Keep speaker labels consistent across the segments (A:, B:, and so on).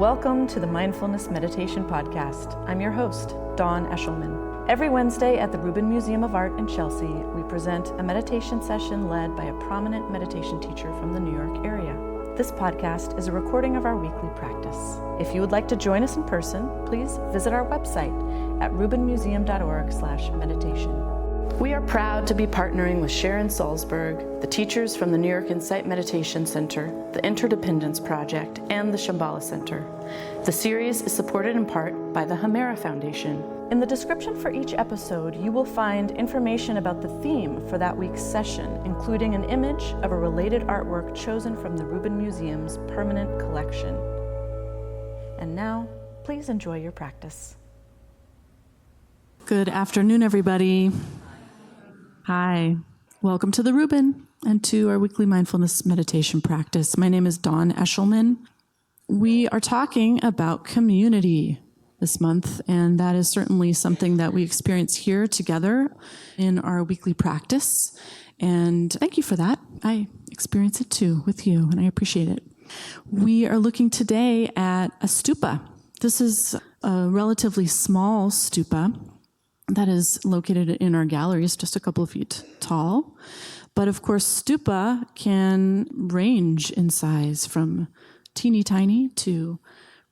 A: Welcome to the Mindfulness Meditation Podcast. I'm your host, Dawn Eshelman. Every Wednesday at the Rubin Museum of Art in Chelsea, we present a meditation session led by a prominent meditation teacher from the New York area. This podcast is a recording of our weekly practice. If you would like to join us in person, please visit our website at rubinmuseum.org/meditation. We are proud to be partnering with Sharon Salzberg, the teachers from the New York Insight Meditation Center, the Interdependence Project, and the Shambhala Center. The series is supported in part by the Hamera Foundation. In the description for each episode, you will find information about the theme for that week's session, including an image of a related artwork chosen from the Rubin Museum's permanent collection. And now, please enjoy your practice.
B: Good afternoon, everybody. Hi, welcome to the Rubin and to our weekly mindfulness meditation practice. My name is Dawn Eshelman. We are talking about community this month, and that is certainly something that we experience here together in our weekly practice. And thank you for that. I experience it too with you, and I appreciate it. We are looking today at a stupa. This is a relatively small stupa that is located in our galleries, just a couple of feet tall. But of course, stupa can range in size from teeny tiny to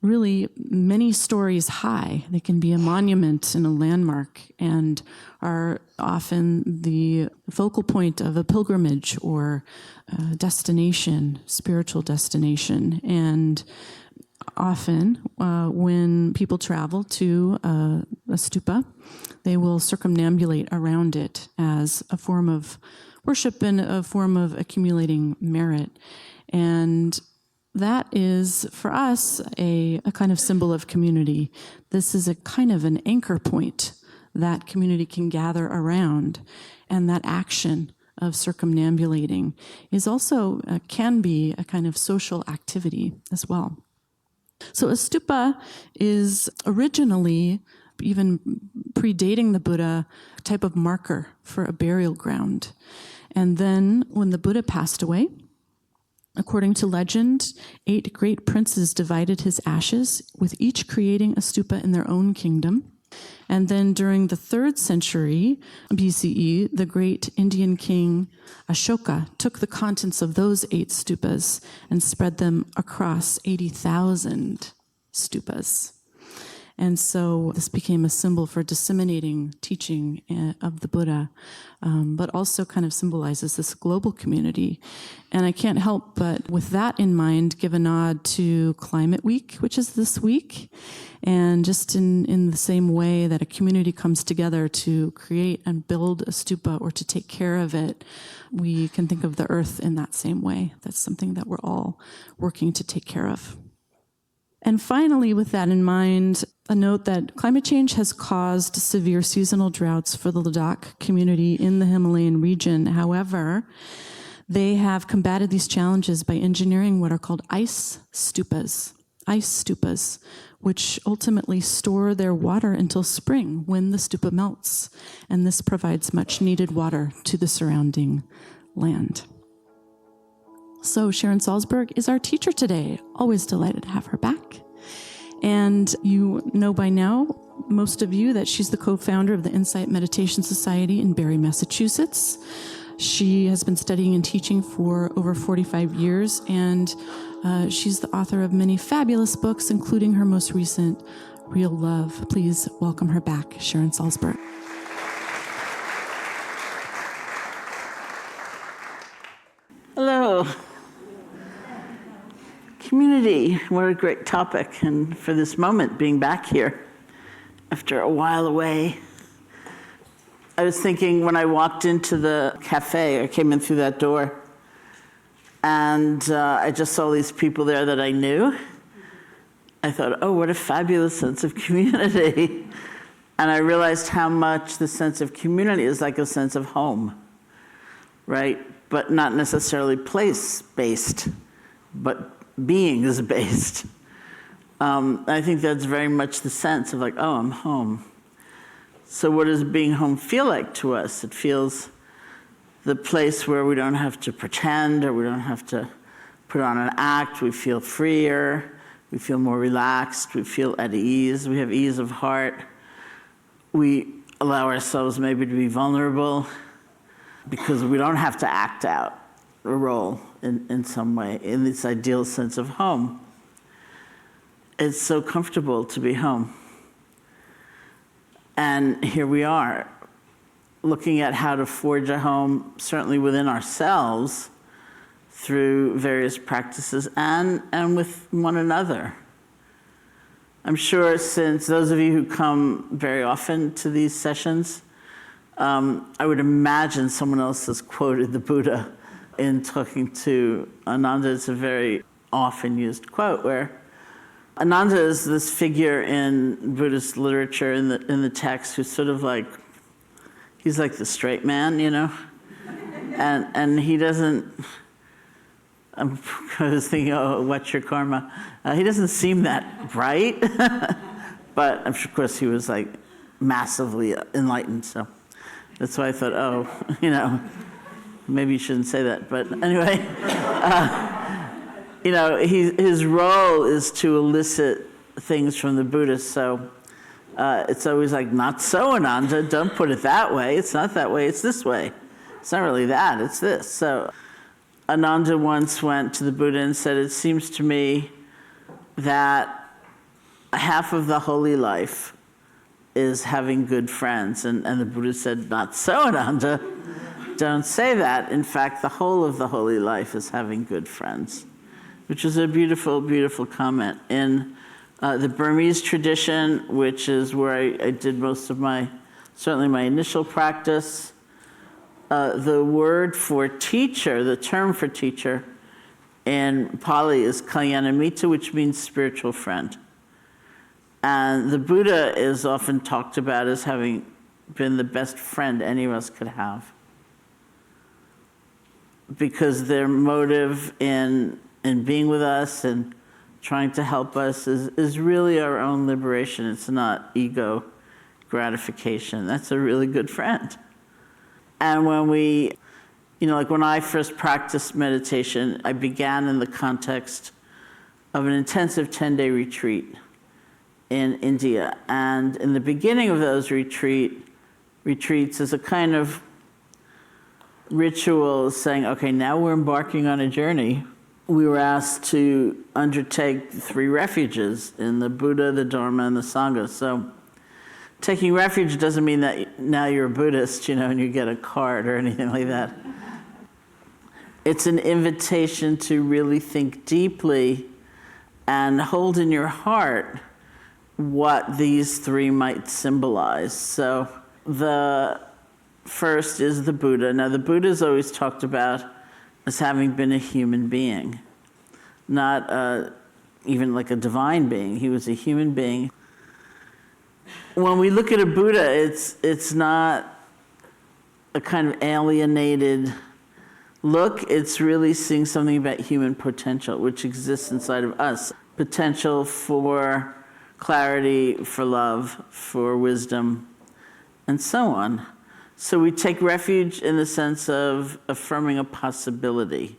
B: really many stories high. They can be a monument and a landmark and are often the focal point of a pilgrimage or a destination, spiritual destination. And often, when people travel to a stupa, they will circumambulate around it as a form of worship and a form of accumulating merit. And that is, for us, a kind of symbol of community. This is a kind of an anchor point that community can gather around. And that action of circumambulating is also, can be a kind of social activity as well. So a stupa is originally, even predating the Buddha, a type of marker for a burial ground. And then when the Buddha passed away, according to legend, 8 great princes divided his ashes, with each creating a stupa in their own kingdom. And then during the 3rd century BCE, the great Indian king Ashoka took the contents of those 8 stupas and spread them across 80,000 stupas. And so this became a symbol for disseminating teaching of the Buddha, but also kind of symbolizes this global community. And I can't help but, with that in mind, give a nod to Climate Week, which is this week. And just in the same way that a community comes together to create and build a stupa or to take care of it, we can think of the earth in that same way. That's something that we're all working to take care of. And finally, with that in mind, a note that climate change has caused severe seasonal droughts for the Ladakh community in the Himalayan region. However, they have combated these challenges by engineering what are called ice stupas, which ultimately store their water until spring when the stupa melts. And this provides much needed water to the surrounding land. So Sharon Salzberg is our teacher today. Always delighted to have her back. And you know by now, most of you, that she's the co-founder of the Insight Meditation Society in Barre, Massachusetts. She has been studying and teaching for over 45 years, and she's the author of many fabulous books, including her most recent, Real Love. Please welcome her back, Sharon Salzberg.
C: Hello. Community, what a great topic, and for this moment, being back here after a while away. I was thinking when I walked into the cafe, I came in through that door, and I just saw these people there that I knew. I thought, oh, what a fabulous sense of community. And I realized how much the sense of community is like a sense of home, right? But not necessarily place-based, but beings-based. I think that's very much the sense of like, oh, I'm home. So what does being home feel like to us? It feels the place where we don't have to pretend or we don't have to put on an act. We feel freer. We feel more relaxed. We feel at ease. We have ease of heart. We allow ourselves maybe to be vulnerable because we don't have to act out a role in some way, in this ideal sense of home. It's so comfortable to be home. And here we are, looking at how to forge a home, certainly within ourselves, through various practices and with one another. I'm sure since those of you who come very often to these sessions, I would imagine someone else has quoted the Buddha in talking to Ananda. It's a very often used quote where Ananda is this figure in Buddhist literature in the text who's sort of like, he's like the straight man, you know? And he doesn't, I was thinking, oh, what's your karma? He doesn't seem that bright, but of course he was like massively enlightened, so that's why I thought, oh, you know, maybe you shouldn't say that, but anyway. You know, his role is to elicit things from the Buddhists, so it's always like, not so, Ananda, don't put it that way. It's not that way, it's this way. It's not really that, it's this. So Ananda once went to the Buddha and said, it seems to me that half of the holy life is having good friends. And the Buddha said, not so, Ananda, don't say that. In fact, the whole of the holy life is having good friends. Which is a beautiful, beautiful comment. In the Burmese tradition, which is where I did most of certainly my initial practice, the word for teacher, the term for teacher in Pali is kalyanamitta, which means spiritual friend. And the Buddha is often talked about as having been the best friend any of us could have. Because their motive in being with us and trying to help us is really our own liberation. It's not ego gratification. That's a really good friend. And when we, you know, like when I first practiced meditation, I began in the context of an intensive 10-day retreat in India. And in the beginning of those retreats is a kind of ritual saying, okay, now we're embarking on a journey. We were asked to undertake 3 refuges in the Buddha, the Dharma, and the Sangha. So taking refuge doesn't mean that now you're a Buddhist, you know, and you get a card or anything like that. It's an invitation to really think deeply and hold in your heart what these 3 might symbolize. So the first is the Buddha. Now, the Buddha is always talked about as having been a human being, not even like a divine being. He was a human being. When we look at a Buddha, it's not a kind of alienated look. It's really seeing something about human potential, which exists inside of us. Potential for clarity, for love, for wisdom, and so on. So we take refuge in the sense of affirming a possibility,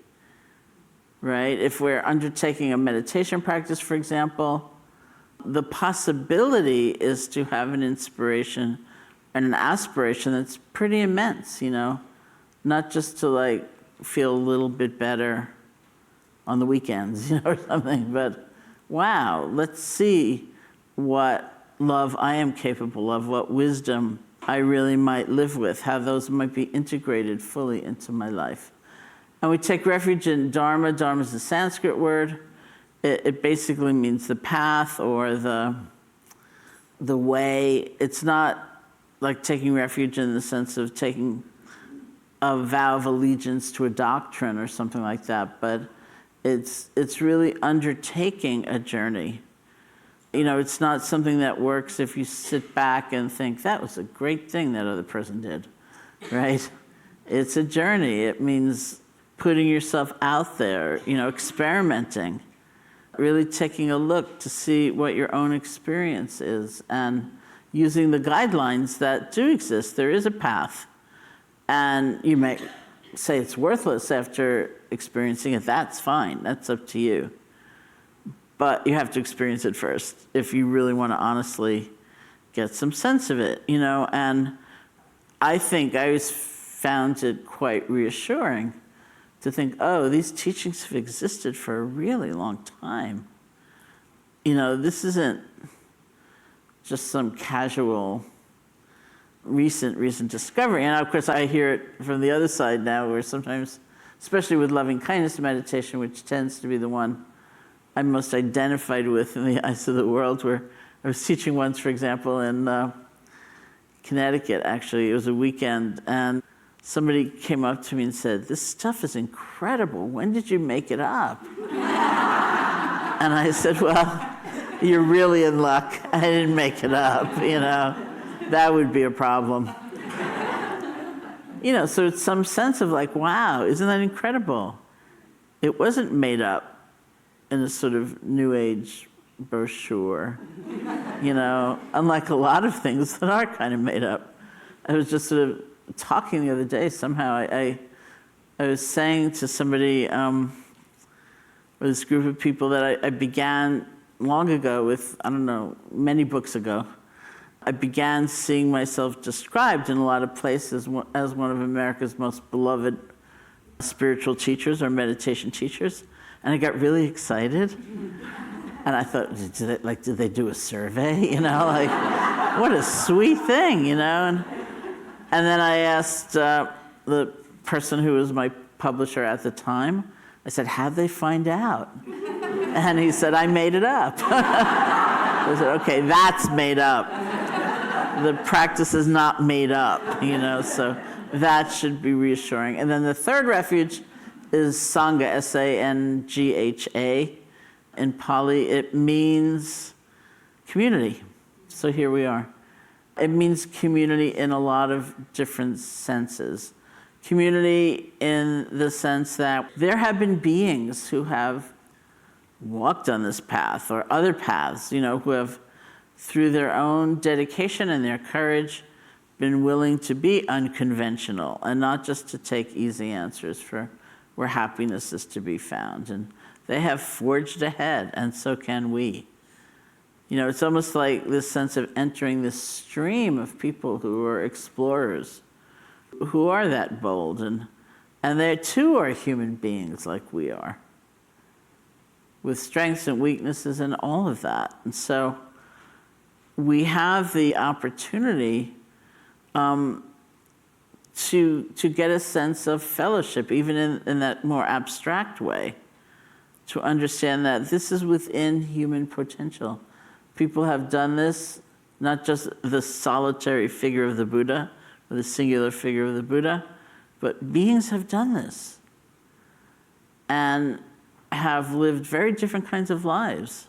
C: right? If we're undertaking a meditation practice, for example, the possibility is to have an inspiration and an aspiration that's pretty immense, you know? Not just to like feel a little bit better on the weekends, you know, or something, but wow, let's see what love I am capable of, what wisdom I really might live with, how those might be integrated fully into my life. And we take refuge in Dharma. Dharma is a Sanskrit word. It basically means the path or the way. It's not like taking refuge in the sense of taking a vow of allegiance to a doctrine or something like that, but it's really undertaking a journey. You know, it's not something that works if you sit back and think, that was a great thing that other person did, right? It's a journey. It means putting yourself out there, you know, experimenting, really taking a look to see what your own experience is and using the guidelines that do exist. There is a path. And you may say it's worthless after experiencing it. That's fine. That's up to you. But you have to experience it first if you really want to honestly get some sense of it, And I think I always found it quite reassuring to think, oh, these teachings have existed for a really long time. This isn't just some casual recent discovery. And of course, I hear it from the other side now, where sometimes, especially with loving kindness meditation, which tends to be the one I'm most identified with in the eyes of the world, where I was teaching once, for example, in Connecticut, actually. It was a weekend, and somebody came up to me and said, "This stuff is incredible. When did you make it up?" And I said, "Well, you're really in luck. I didn't make it up, That would be a problem." So it's some sense of like, wow, isn't that incredible? It wasn't made up in a sort of New Age brochure, unlike a lot of things that are kind of made up. I was just sort of talking the other day, somehow I was saying to somebody, with this group of people that I began long ago with, I don't know, many books ago, I began seeing myself described in a lot of places as one of America's most beloved spiritual teachers or meditation teachers. And I got really excited. And I thought, did they do a survey? What a sweet thing, And then I asked the person who was my publisher at the time, I said, how'd they find out? And he said, I made it up. I said, okay, that's made up. The practice is not made up, so that should be reassuring. And then the third refuge is Sangha, S-A-N-G-H-A. In Pali, it means community. So here we are. It means community in a lot of different senses. Community in the sense that there have been beings who have walked on this path or other paths, who have, through their own dedication and their courage, been willing to be unconventional and not just to take easy answers for where happiness is to be found. And they have forged ahead, and so can we. It's almost like this sense of entering this stream of people who are explorers, who are that bold, and they too are human beings like we are, with strengths and weaknesses and all of that. And so we have the opportunity to get a sense of fellowship, even in that more abstract way, to understand that this is within human potential. People have done this, not just the solitary figure of the Buddha, or the singular figure of the Buddha, but beings have done this and have lived very different kinds of lives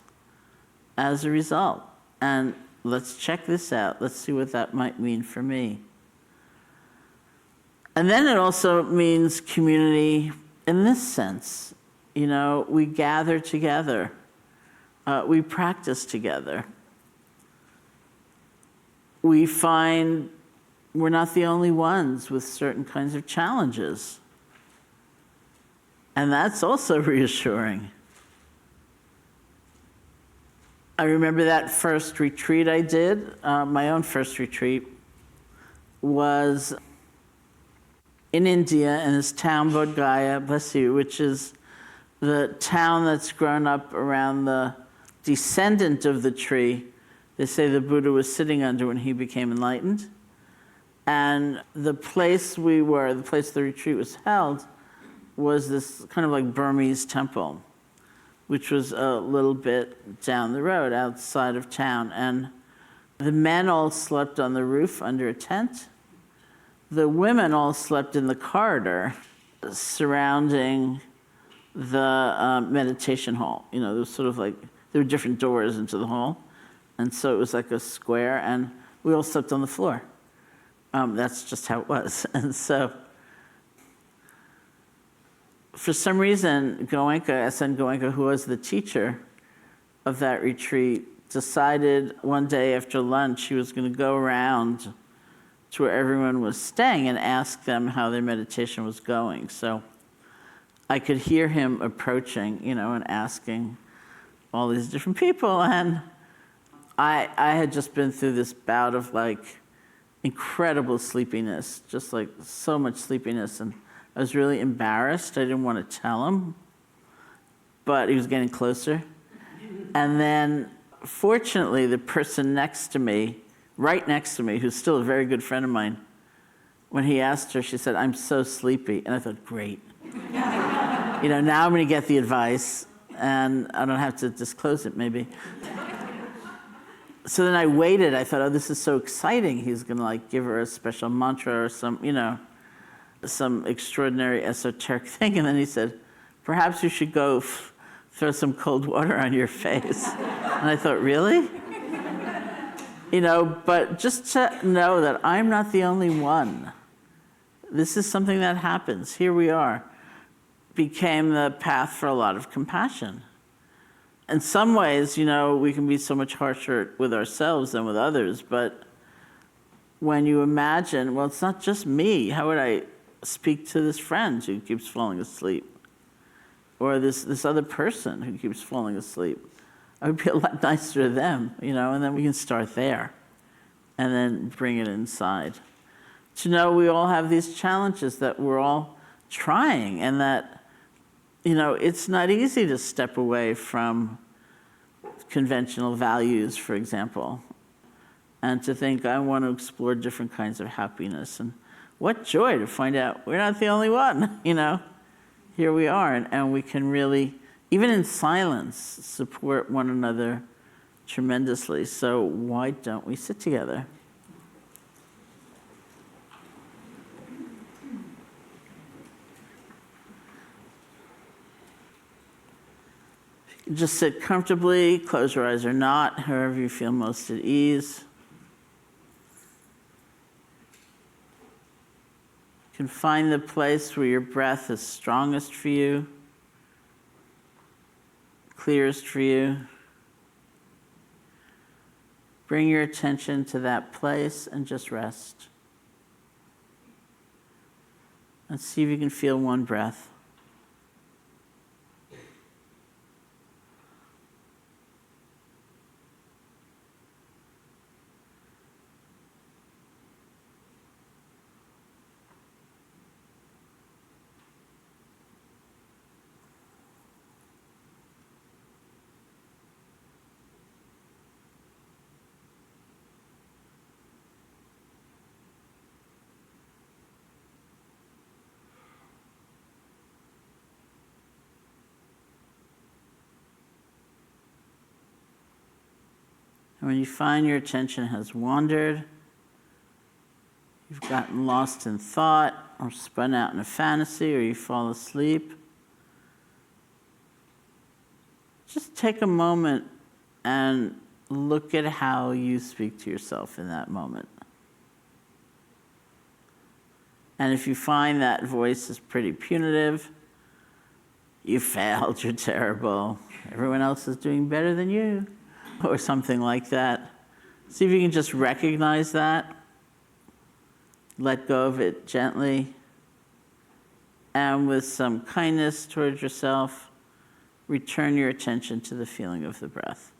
C: as a result. And let's check this out. Let's see what that might mean for me. And then it also means community in this sense. We gather together. We practice together. We find we're not the only ones with certain kinds of challenges. And that's also reassuring. I remember that first retreat I did, my own first retreat, was in India, in this town, Bodh Gaya, bless you, which is the town that's grown up around the descendant of the tree they say the Buddha was sitting under when he became enlightened. And the place we were, the place the retreat was held, was this kind of like Burmese temple, which was a little bit down the road outside of town. And the men all slept on the roof under a tent. The women all slept in the corridor surrounding the meditation hall. There was sort of like, there were different doors into the hall. And so it was like a square, and we all slept on the floor. That's just how it was. And so for some reason, Goenka, S.N. Goenka, who was the teacher of that retreat, decided one day after lunch he was going to go around to where everyone was staying and ask them how their meditation was going. So I could hear him approaching, and asking, all these different people, and I had just been through this bout of incredible sleepiness, just so much sleepiness, and I was really embarrassed. I didn't want to tell him, but he was getting closer. And then, fortunately, the person next to me, right next to me, who's still a very good friend of mine, when he asked her, she said, "I'm so sleepy." And I thought, great. Now I'm going to get the advice, and I don't have to disclose it, maybe. So then I waited. I thought, oh, this is so exciting. He's going to give her a special mantra or some extraordinary esoteric thing. And then he said, "Perhaps you should go throw some cold water on your face." And I thought, really? But just to know that I'm not the only one. This is something that happens. Here we are. Became the path for a lot of compassion. In some ways, we can be so much harsher with ourselves than with others, but when you imagine, well, it's not just me. How would I speak to this friend who keeps falling asleep? Or this other person who keeps falling asleep? I would be a lot nicer to them, and then we can start there and then bring it inside. To know we all have these challenges that we're all trying, and that it's not easy to step away from conventional values, for example, and to think, I want to explore different kinds of happiness. And what joy to find out we're not the only one, Here we are, and we can really, even in silence, support one another tremendously. So why don't we sit together? Just sit comfortably, close your eyes or not, however you feel most at ease. You can find the place where your breath is strongest for you, clearest for you. Bring your attention to that place and just rest. And see if you can feel one breath. And when you find your attention has wandered, you've gotten lost in thought, or spun out in a fantasy, or you fall asleep, just take a moment and look at how you speak to yourself in that moment. And if you find that voice is pretty punitive, you failed, you're terrible, everyone else is doing better than you, or something like that. See if you can just recognize that, let go of it gently, and with some kindness towards yourself, return your attention to the feeling of the breath.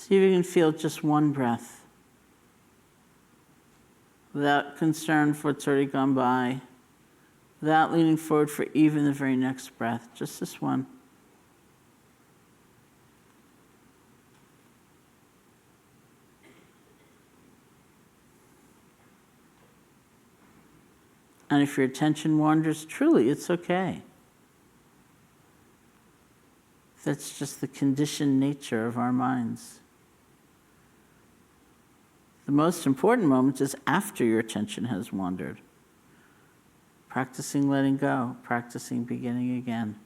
C: See if you can feel just one breath without concern for what's already gone by, without leaning forward for even the very next breath, just this one. And if your attention wanders, truly, it's okay. That's just the conditioned nature of our minds. The most important moment is after your attention has wandered. Practicing letting go, practicing beginning again.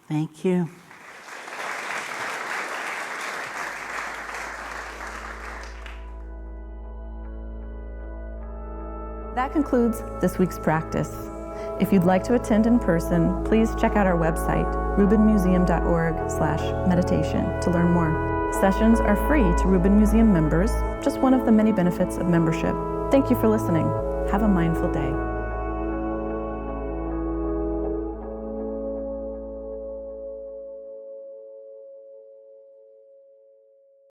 C: Thank you.
A: That concludes this week's practice. If you'd like to attend in person, please check out our website, rubinmuseum.org/meditation, to learn more. Sessions are free to Rubin Museum members, just one of the many benefits of membership. Thank you for listening. Have a mindful day.